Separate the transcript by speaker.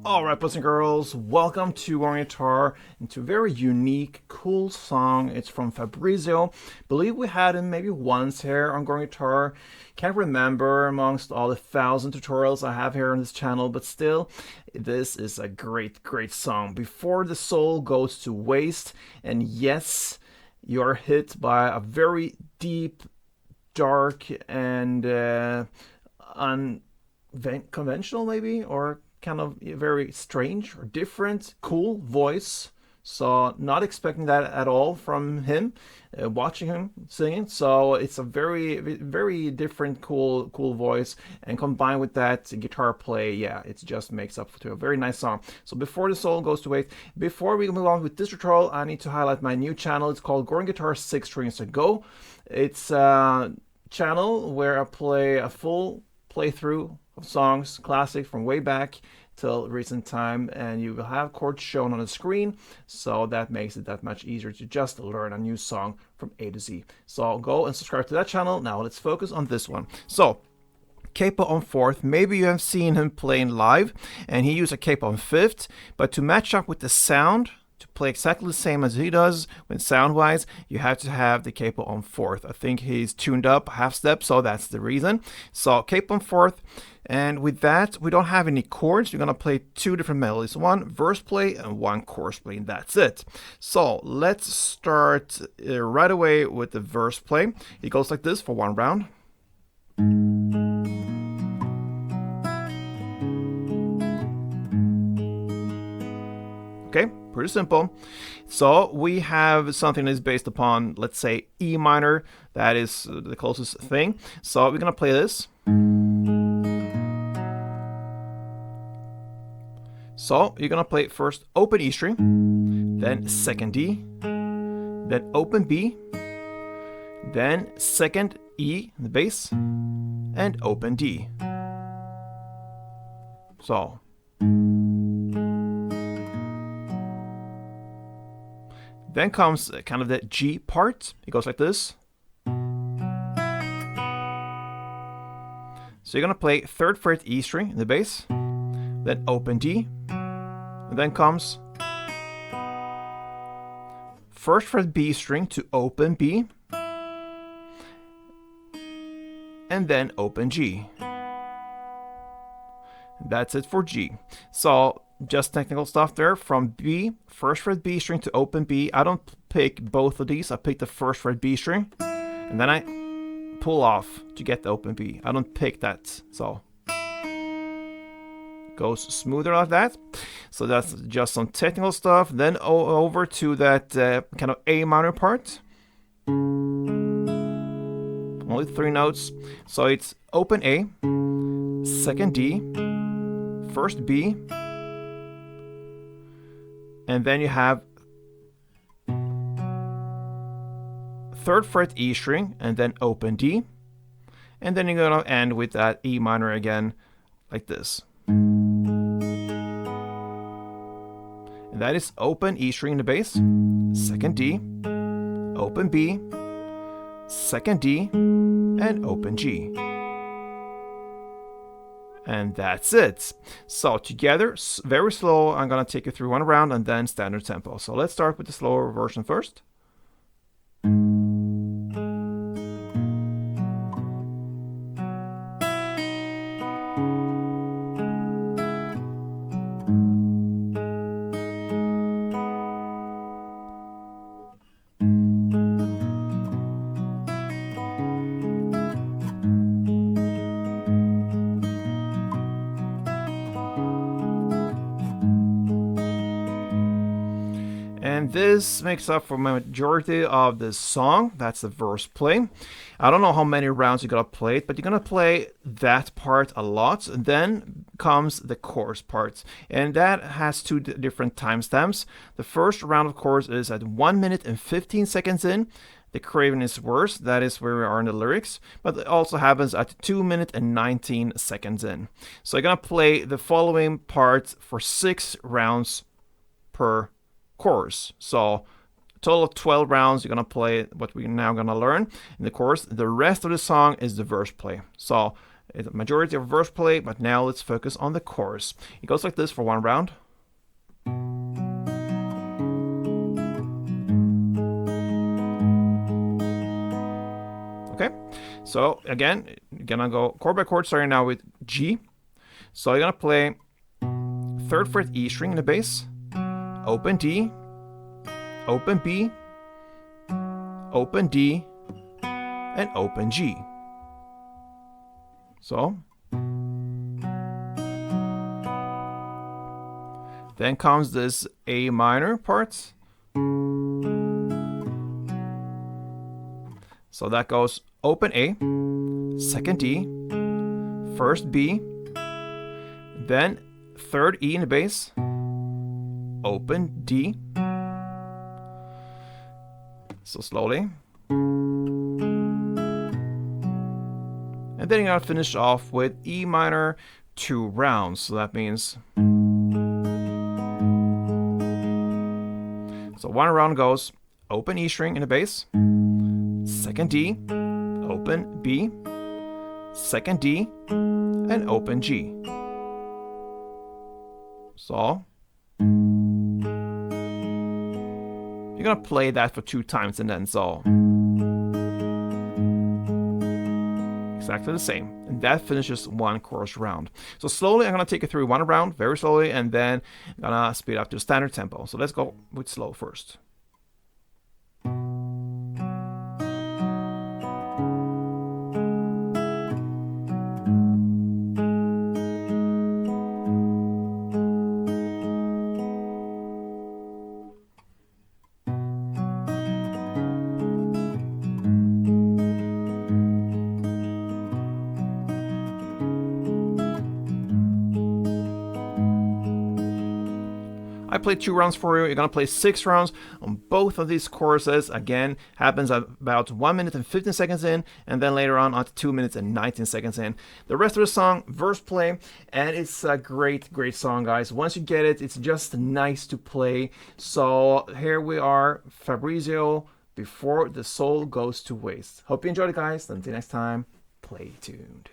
Speaker 1: Alright, boys and girls, welcome to Warren Guitar and to a very unique, cool song. It's from Fabrizio. Believe we had him maybe once here on Warren Guitar. Can't remember amongst all the 1,000 tutorials I have here on this channel, but still, this is a great, great song. Before the soul goes to waste, and yes, you're hit by a very deep, dark, and unconventional maybe, or kind of very strange or different, cool voice. So not expecting that at all from him, watching him singing. So it's a very, very different, cool voice. And combined with that guitar play, yeah, it just makes up to a very nice song. So before the soul goes to waste, before we move on with this tutorial, I need to highlight my new channel. It's called Warren Guitar 6 Strings to Go. It's a channel where I play a full playthrough of songs, classic from way back till recent time, and you will have chords shown on the screen, so that makes it that much easier to just learn a new song from A to Z. So go and subscribe to that channel. Now let's focus on this one. So capo on fourth, maybe you have seen him playing live and he used a capo on fifth, but to match up with the sound, to play exactly the same as he does when sound-wise, you have to have the capo on fourth. I think he's tuned up half step, so that's the reason. So capo on fourth, and with that, we don't have any chords. You're gonna play two different melodies, one verse play and one chorus play, and that's it. So let's start right away with the verse play. It goes like this for one round. Okay, pretty simple. So we have something that is based upon, let's say, E minor. That is the closest thing. So we're gonna play this. So you're gonna play first open E string, then second D, then open B, then second E in the bass, and open D. So then comes kind of the G part. It goes like this. So you're gonna play third fret E string in the bass, then open D, and then comes first fret B string to open B, and then open G. That's it for G. So just technical stuff there. From B, first fret B string to open B. I don't pick both of these. I pick the first fret B string, and then I pull off to get the open B. I don't pick that, so it goes smoother like that. So that's just some technical stuff. Then over to that kind of A minor part. Only 3 notes. So it's open A, second D, first B, and then you have third fret E string and then open D, and then you're gonna end with that E minor again like this. And that is open E string in the bass, second D, open B, second D, and open G. And that's it. So together, very slow, I'm gonna take you through one round and then standard tempo. So let's start with the slower version first. And this makes up for my majority of this song. That's the verse play. I don't know how many rounds you're gonna play it, but you're gonna play that part a lot. And then comes the chorus part, and that has 2 different timestamps. The first round of chorus is at 1 minute and 15 seconds in. The Craven is worse, that is where we are in the lyrics, but it also happens at 2 minutes and 19 seconds in. So I'm gonna play the following part for 6 rounds per chorus. So total of 12 rounds, you're gonna play what we're now gonna learn in the chorus. The rest of the song is the verse play. So It's a majority of verse play, but now let's focus on the chorus. It goes like this for one round. Okay, so again, you're gonna go chord by chord, starting now with G. So you're gonna play 3rd fret E string in the bass, open D, open B, open D, and open G. So then comes this A minor part. So that goes open A, 2nd D, 1st B, then 3rd E in the bass, open D. So slowly. And then you're gonna finish off with E minor 2 rounds. So that means, so one round goes open E string in the bass, 2nd D, open B, 2nd D, and open G. So you're gonna play that for 2 times and then so exactly the same. And that finishes one chorus round. So slowly I'm gonna take it through one round, very slowly, and then I'm gonna speed up to standard tempo. So let's go with slow first. I played 2 rounds for you. You're gonna play 6 rounds on both of these choruses. Again, happens about 1 minute and 15 seconds in, and then later on at 2 minutes and 19 seconds in. The rest of the song, verse play, and it's a great, great song, guys. Once you get it, it's just nice to play. So here we are, Fabrizio, Before the Soul Goes to Waste. Hope you enjoyed it, guys. Until next time, play tuned.